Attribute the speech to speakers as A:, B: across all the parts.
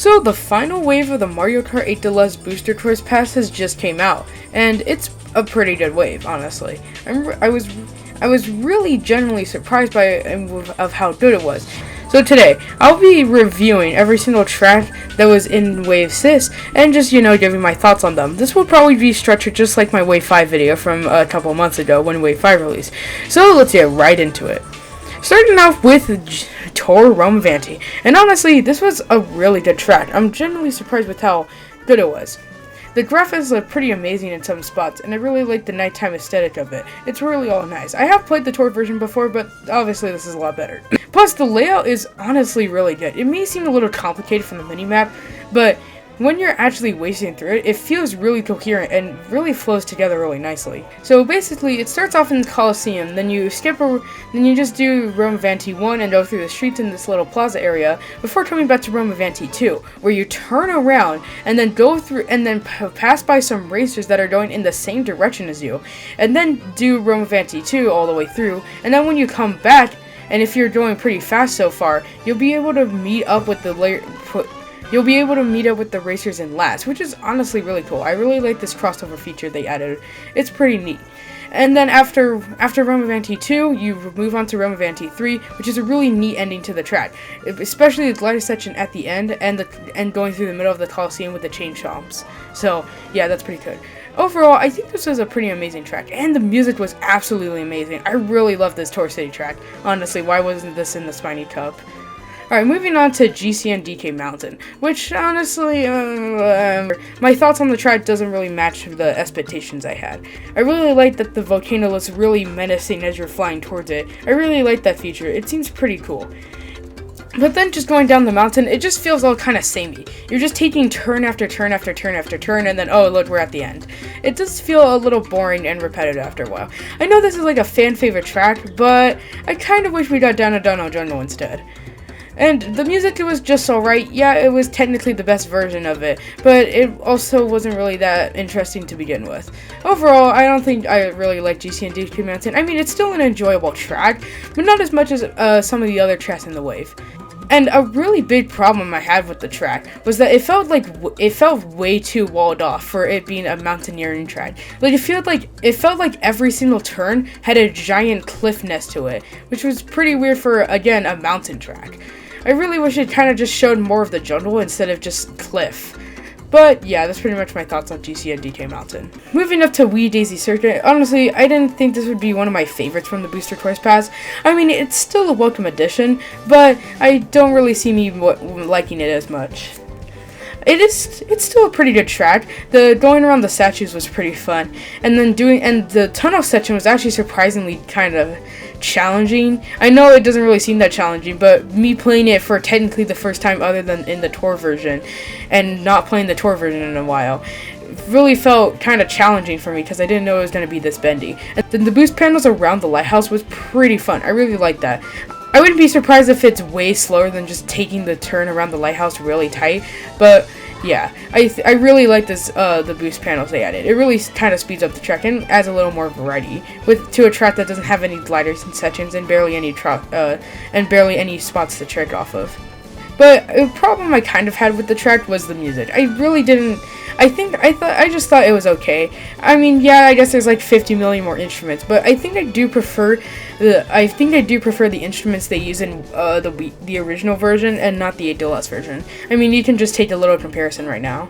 A: So the final wave of the Mario Kart 8 Deluxe Booster Course Pass has just came out, and it's a pretty good wave, honestly. I was really genuinely surprised by of how good it was. So today, I'll be reviewing every single track that was in Wave 6, and just, giving my thoughts on them. This will probably be structured just like my Wave 5 video from a couple months ago when Wave 5 released. So let's get right into it. Starting off with Tour Romavanti, and honestly, this was a really good track. I'm genuinely surprised with how good it was. The graphics look pretty amazing in some spots, and I really like the nighttime aesthetic of it. It's really all nice. I have played the tour version before, but obviously this is a lot better. Plus, the layout is honestly really good. It may seem a little complicated from the minimap, but when you're actually racing through it, it feels really coherent and really flows together really nicely. So basically, it starts off in the Coliseum, then you just do Romavanti 1 and go through the streets in this little plaza area before coming back to Romavanti 2, where you turn around and then go through and then pass by some racers that are going in the same direction as you, and then do Romavanti 2 all the way through, and then when you come back, and if you're going pretty fast so far, you'll be able to meet up with the racers in last, which is honestly really cool. I really like this crossover feature they added. It's pretty neat. And then after Romavanti 2, you move on to Romavanti 3, which is a really neat ending to the track, especially the glider section at the end and going through the middle of the Coliseum with the chain chomps. So yeah, that's pretty good. Overall, I think this was a pretty amazing track, and the music was absolutely amazing. I really love this Tour City track. Honestly, why wasn't this in the Spiny Cup? Alright, moving on to GCN DK Mountain, which honestly, my thoughts on the track doesn't really match the expectations I had. I really like that the volcano looks really menacing as you're flying towards it. I really like that feature. It seems pretty cool. But then just going down the mountain, it just feels all kind of samey. You're just taking turn after turn after turn after turn, and then, oh look, we're at the end. It does feel a little boring and repetitive after a while. I know this is like a fan favorite track, but I kind of wish we got Down to Dono Jungle instead. And the music, it was just alright. Yeah, it was technically the best version of it, but it also wasn't really that interesting to begin with. Overall, I don't think I really like GCN DK Mountain. I mean, it's still an enjoyable track, but not as much as some of the other tracks in the wave. And a really big problem I had with the track was that it felt way too walled off for it being a mountaineering track. Like it felt like every single turn had a giant cliff nest to it, which was pretty weird for, again, a mountain track. I really wish it kind of just showed more of the jungle instead of just cliff. But yeah, that's pretty much my thoughts on GCN DK Mountain. Moving up to Wee Daisy Circuit, honestly, I didn't think this would be one of my favorites from the Booster Course Pass. I mean, it's still a welcome addition, but I don't really see me liking it as much. It's still a pretty good track. The going around the statues was pretty fun, and the tunnel section was actually surprisingly kind of challenging. I know it doesn't really seem that challenging, but me playing it for technically the first time other than in the tour version, and not playing the tour version in a while, really felt kind of challenging for me because I didn't know it was going to be this bendy. And then the boost panels around the lighthouse was pretty fun. I really liked that. I wouldn't be surprised if it's way slower than just taking the turn around the lighthouse really tight, but yeah, I really like this the boost panels they added. It really kind of speeds up the track and adds a little more variety to a track that doesn't have any gliders and sections and barely any spots to trick off of. But a problem I kind of had with the track was the music. I just thought it was okay. I mean, yeah, I guess there's like 50 million more instruments, but I think I do prefer the instruments they use in the original version and not the 8 Deluxe version. I mean, you can just take a little comparison right now.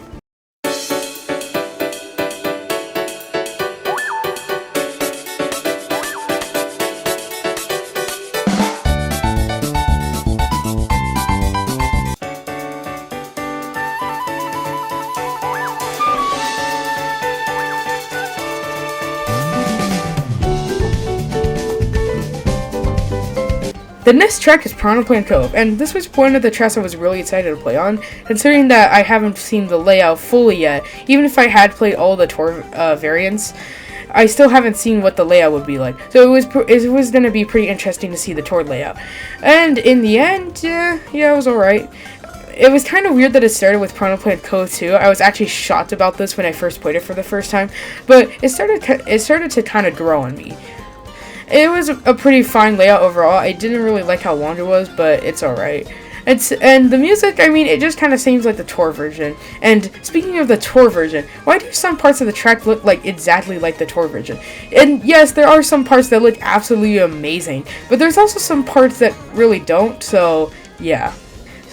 A: The next track is Piranha Plant Cove, and this was one of the tracks I was really excited to play on, considering that I haven't seen the layout fully yet. Even if I had played all the tour variants, I still haven't seen what the layout would be like. So it was going to be pretty interesting to see the tour layout. And in the end, yeah, it was alright. It was kind of weird that it started with Piranha Plant Cove 2. I was actually shocked about this when I first played it for the first time, but it started to kind of grow on me. It was a pretty fine layout overall. I didn't really like how long it was, but it's alright. And the music, I mean, it just kind of seems like the tour version. And speaking of the tour version, why do some parts of the track look like exactly like the tour version? And yes, there are some parts that look absolutely amazing, but there's also some parts that really don't. So yeah,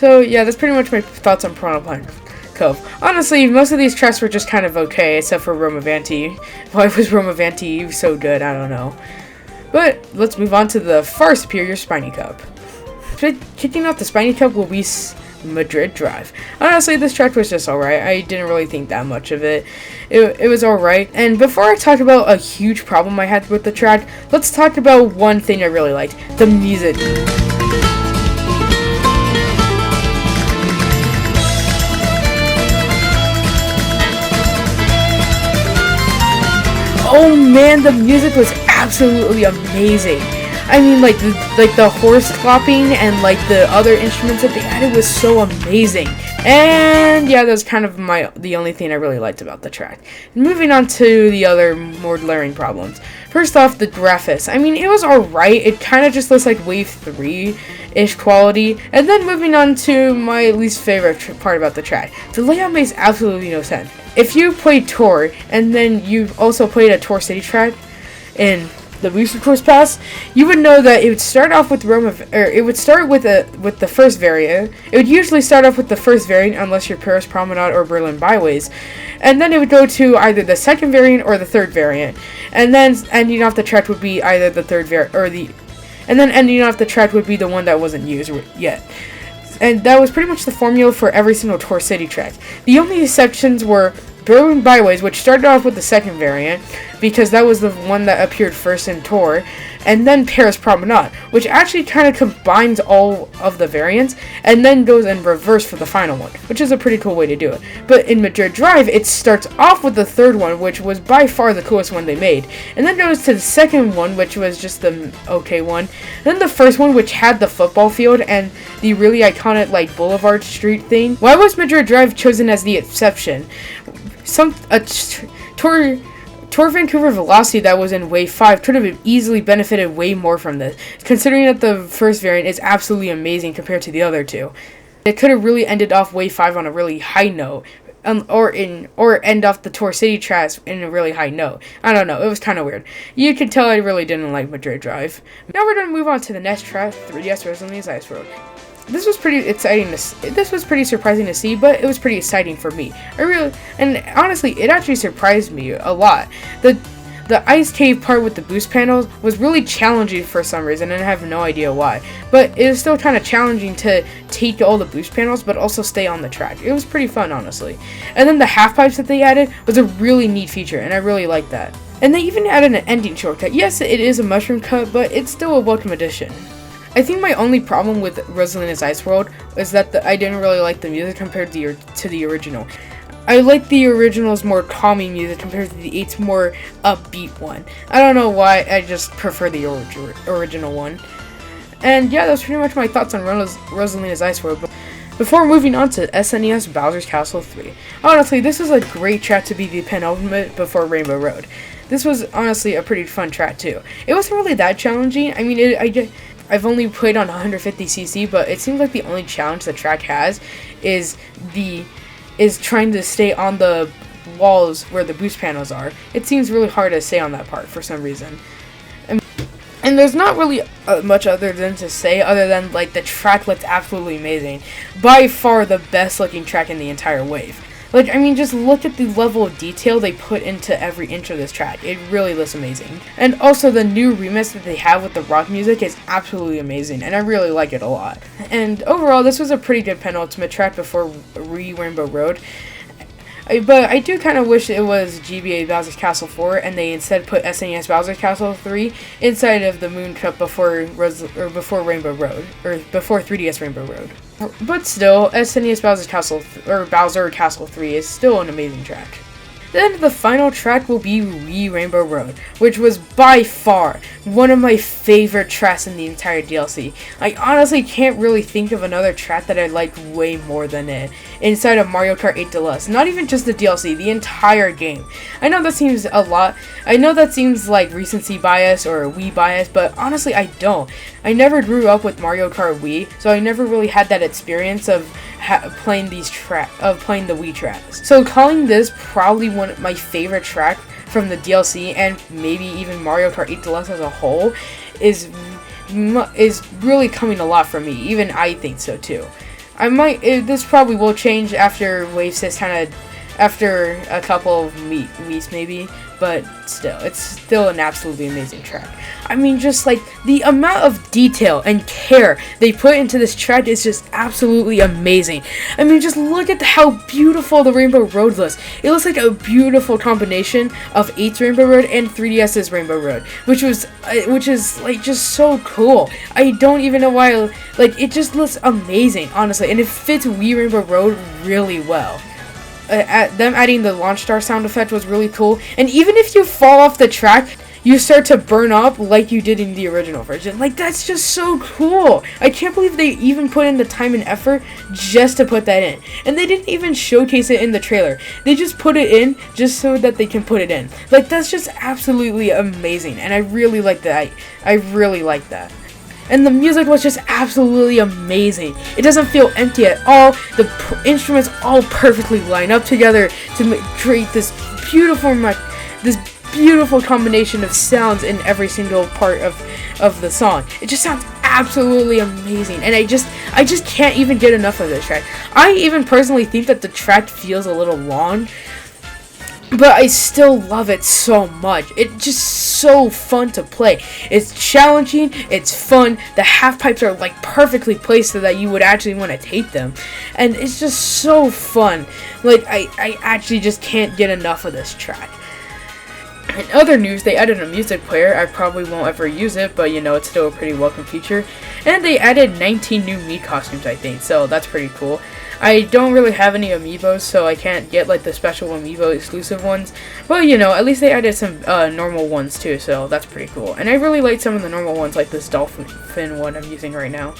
A: that's pretty much my thoughts on Piranha Plant Cove. Honestly, most of these tracks were just kind of okay, except for Roma Vanti. Why was Roma Vanti so good? I don't know. But let's move on to the far superior Spiny Cup. Kicking off the Spiny Cup will be Madrid Drive. Honestly, this track was just alright. I didn't really think that much of it. It was alright. And before I talk about a huge problem I had with the track, let's talk about one thing I really liked: the music. Oh man, the music was absolutely amazing. I mean, like the horse clopping and like the other instruments that they added was so amazing. And yeah, that's kind of the only thing I really liked about the track. Moving on to the other more glaring problems. First off, the graphics. I mean, it was alright. It kind of just looks like Wave 3-ish quality. And then moving on to my least favorite part about the track. The layout makes absolutely no sense. If you played Tour, and then you also played a Tour City track in the Booster Course Pass, you would know that it would start off with it would start with the first variant. It would usually start off with the first variant unless you're Paris Promenade or Berlin Byways, and then it would go to either the second variant or the third variant, and then ending off the track would be either the third variant and then ending off the track would be the one that wasn't used yet. And that was pretty much the formula for every single Tour City track. The only exceptions were Berlin Byways, which started off with the second variant, because that was the one that appeared first in Tour, and then Paris Promenade, which actually kind of combines all of the variants, and then goes in reverse for the final one, which is a pretty cool way to do it. But in Madrid Drive, it starts off with the third one, which was by far the coolest one they made, and then goes to the second one, which was just the okay one, then the first one, which had the football field and the really iconic like Boulevard Street thing. Why was Madrid Drive chosen as the exception? Tour Vancouver Velocity that was in Wave 5 could have easily benefited way more from this, considering that the first variant is absolutely amazing compared to the other two. It could have really ended off Wave 5 on a really high note, or end off the Tour City tracks in a really high note. I don't know, it was kind of weird. You could tell I really didn't like Madrid Drive. Now we're going to move on to the next track, 3DS Resilience Ice Road. This was pretty exciting this was pretty surprising to see, but it was pretty exciting for me. And honestly, it actually surprised me a lot. The ice cave part with the boost panels was really challenging for some reason, and I have no idea why. But it was still kind of challenging to take all the boost panels, but also stay on the track. It was pretty fun, honestly. And then the half pipes that they added was a really neat feature, and I really liked that. And they even added an ending shortcut. Yes, it is a mushroom cut, but it's still a welcome addition. I think my only problem with Rosalina's Ice World is that I didn't really like the music compared to the original. I like the original's more calming music compared to the 8's more upbeat one. I don't know why, I just prefer the original one. And yeah, that's pretty much my thoughts on Rosalina's Ice World. Before moving on to SNES Bowser's Castle 3. Honestly, this was a great track to be the penultimate before Rainbow Road. This was honestly a pretty fun track too. It wasn't really that challenging. I mean, I've only played on 150cc, but it seems like the only challenge the track has is trying to stay on the walls where the boost panels are. It seems really hard to stay on that part for some reason. And there's not really much other than to say other than like the track looks absolutely amazing. By far the best looking track in the entire wave. Like, I mean, just look at the level of detail they put into every inch of this track. It really looks amazing. And also, the new remix that they have with the rock music is absolutely amazing, and I really like it a lot. And overall, this was a pretty good penultimate track before Rainbow Road. But I do kind of wish it was GBA Bowser's Castle 4, and they instead put SNES Bowser's Castle 3 inside of the Moon Cup before Rainbow Road, or before 3DS Rainbow Road. But still, SNES Bowser's Castle, or Bowser Castle 3 is still an amazing track. Then the final track will be Wii Rainbow Road, which was by far one of my favorite tracks in the entire DLC. I honestly can't really think of another track that I liked way more than it inside of Mario Kart 8 Deluxe. Not even just the DLC, the entire game. I know that seems a lot. I know that seems like recency bias or Wii bias, but honestly I don't. I never grew up with Mario Kart Wii, so I never really had that experience of playing the Wii tracks. So calling this probably one of my favorite track from the DLC and maybe even Mario Kart 8 Deluxe as a whole is really coming a lot from me. Even I think so too. This probably will change after Wave 6 after a couple of weeks maybe, but still, it's still an absolutely amazing track. I mean, just like the amount of detail and care they put into this track is just absolutely amazing. I mean, just look at how beautiful the Rainbow Road looks. It looks like a beautiful combination of 8's Rainbow Road and 3DS's Rainbow Road, which is like just so cool. I don't even know why, like, it just looks amazing, honestly, and it fits Wii Rainbow Road really well. Them adding the launch star sound effect was really cool, and even if you fall off the track, you start to burn up like you did in the original version. Like, that's just so cool. I can't believe they even put in the time and effort just to put that in. And they didn't even showcase it in the trailer. They just put it in just so that they can put it in. Like, that's just absolutely amazing, and I really like that. I really like that. And the music was just absolutely amazing. It doesn't feel empty at all. The instruments all perfectly line up together to create this beautiful combination of sounds in every single part of the song. It just sounds absolutely amazing, and I just can't even get enough of this track. I even personally think that the track feels a little long, but I still love it so much. It's just so fun to play. It's challenging, it's fun, the half pipes are like perfectly placed so that you would actually want to take them. And it's just so fun. Like, I actually just can't get enough of this track. In other news, they added a music player. I probably won't ever use it, but you know, it's still a pretty welcome feature. And they added 19 new Mii costumes, I think, so that's pretty cool. I don't really have any amiibos, so I can't get like the special amiibo exclusive ones, but you know, at least they added some normal ones too, so that's pretty cool. And I really like some of the normal ones, like this dolphin one I'm using right now.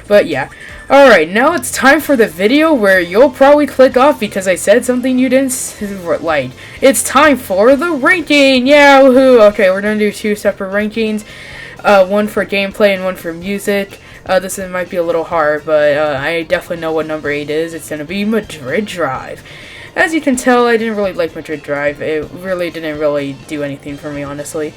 A: But yeah, alright, now it's time for the video where you'll probably click off because I said something you didn't like. It's time for the ranking! Yeah, woohoo! Okay, we're gonna do two separate rankings, one for gameplay and one for music. This might be a little hard, but I definitely know what number 8 is. It's gonna be Madrid Drive. As you can tell, I didn't really like Madrid Drive. It really didn't really do anything for me, honestly.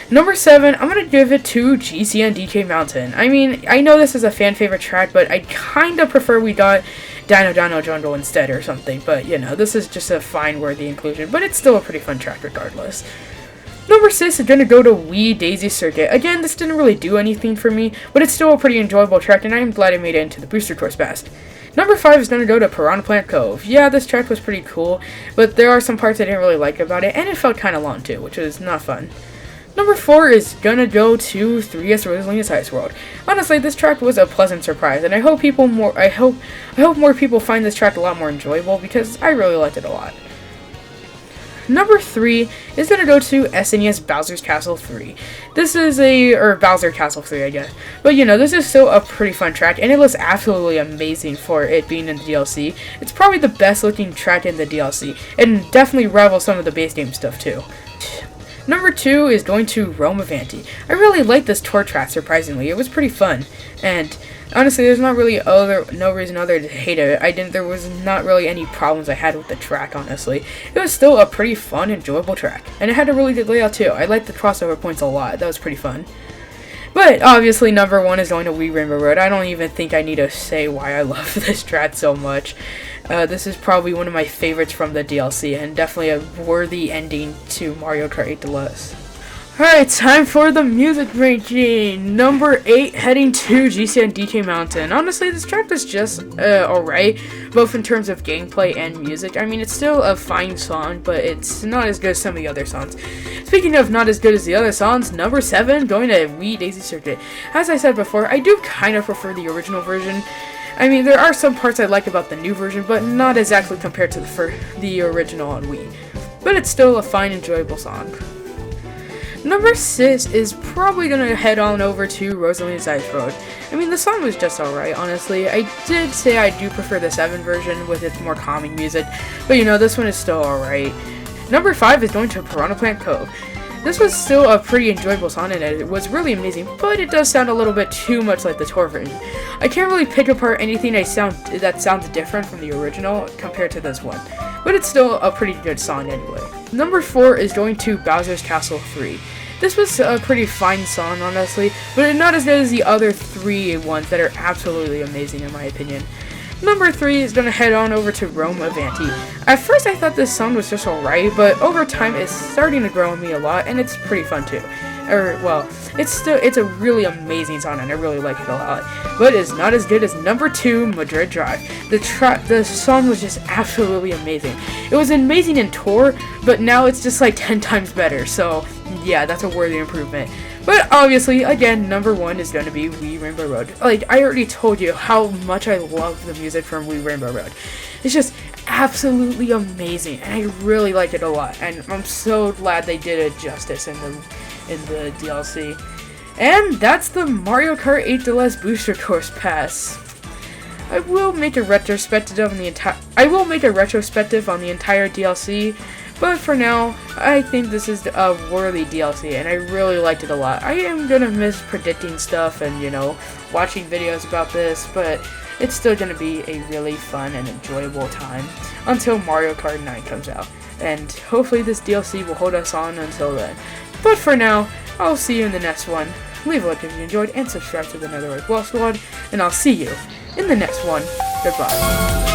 A: Number 7, I'm going to give it to GCN DK Mountain. I mean, I know this is a fan favorite track, but I kind of prefer we got Dino Jungle instead or something. But, you know, this is just a fine worthy inclusion, but it's still a pretty fun track regardless. Number 6 is going to go to Wii Daisy Circuit. Again, this didn't really do anything for me, but it's still a pretty enjoyable track, and I'm glad I made it into the Booster Course Pass. Number 5 is going to go to Piranha Plant Cove. Yeah, this track was pretty cool, but there are some parts I didn't really like about it, and it felt kind of long too, which was not fun. Number 4 is going to go to 3S Rosalina's Ice World. Honestly, this track was a pleasant surprise, and I hope more people find this track a lot more enjoyable, because I really liked it a lot. Number 3 is going to go to SNES Bowser's Castle 3. This is Bowser Castle 3, I guess. But you know, this is still a pretty fun track, and it looks absolutely amazing for it being in the DLC. It's probably the best looking track in the DLC, and definitely rivals some of the base game stuff too. Number 2 is going to Rome of Anti. I really liked this tour track, surprisingly. It was pretty fun, and honestly, there's not really no reason other to hate it. There was not really any problems I had with the track, honestly. It was still a pretty fun, enjoyable track, and it had a really good layout too. I liked the crossover points a lot. That was pretty fun. But obviously, number 1 is going to Wii Rainbow Road. I don't even think I need to say why I love this track so much. This is probably one of my favorites from the DLC, and definitely a worthy ending to Mario Kart 8 Deluxe. Alright, time for the music ranking. Number 8, heading to GCN DK Mountain. Honestly, this track was just alright, both in terms of gameplay and music. I mean, it's still a fine song, but it's not as good as some of the other songs. Speaking of not as good as the other songs, number 7, going to Wii Daisy Circuit. As I said before, I do kind of prefer the original version. I mean, there are some parts I like about the new version, but not exactly compared to the original on Wii. but it's still a fine, enjoyable song. Number 6 is probably gonna head on over to Rosalina's Ice Road. I mean, the song was just alright, honestly. I did say I do prefer the 7 version with its more calming music, but you know, this one is still alright. Number 5 is going to Piranha Plant Cove. This was still a pretty enjoyable song, and it was really amazing, but it does sound a little bit too much like the tour version. I can't really pick apart anything that sounds different from the original compared to this one, but it's still a pretty good song anyway. Number 4 is going to Bowser's Castle 3. This was a pretty fine song, honestly, but not as good as the other 3 ones that are absolutely amazing in my opinion. Number 3 is going to head on over to Rome Avanti. At first I thought this song was just alright, but over time it's starting to grow on me a lot, and it's pretty fun too. It's a really amazing song, and I really like it a lot. But it's not as good as number 2, Madrid Drive. The song was just absolutely amazing. It was amazing in tour, but now it's just like 10 times better, so yeah, that's a worthy improvement. But obviously, again, number 1 is going to be Wee Rainbow Road. Like, I already told you how much I love the music from Wee Rainbow Road. It's just absolutely amazing, and I really like it a lot. And I'm so glad they did it justice in the DLC. And that's the Mario Kart 8 Deluxe Booster Course Pass. I will make a retrospective on the entire DLC. But for now, I think this is a worthy DLC, and I really liked it a lot. I am gonna miss predicting stuff and, you know, watching videos about this, but it's still gonna be a really fun and enjoyable time until Mario Kart 9 comes out. And hopefully this DLC will hold us on until then. But for now, I'll see you in the next one. Leave a like if you enjoyed, and subscribe to the Netherite Blox Squad, and I'll see you in the next one. Goodbye.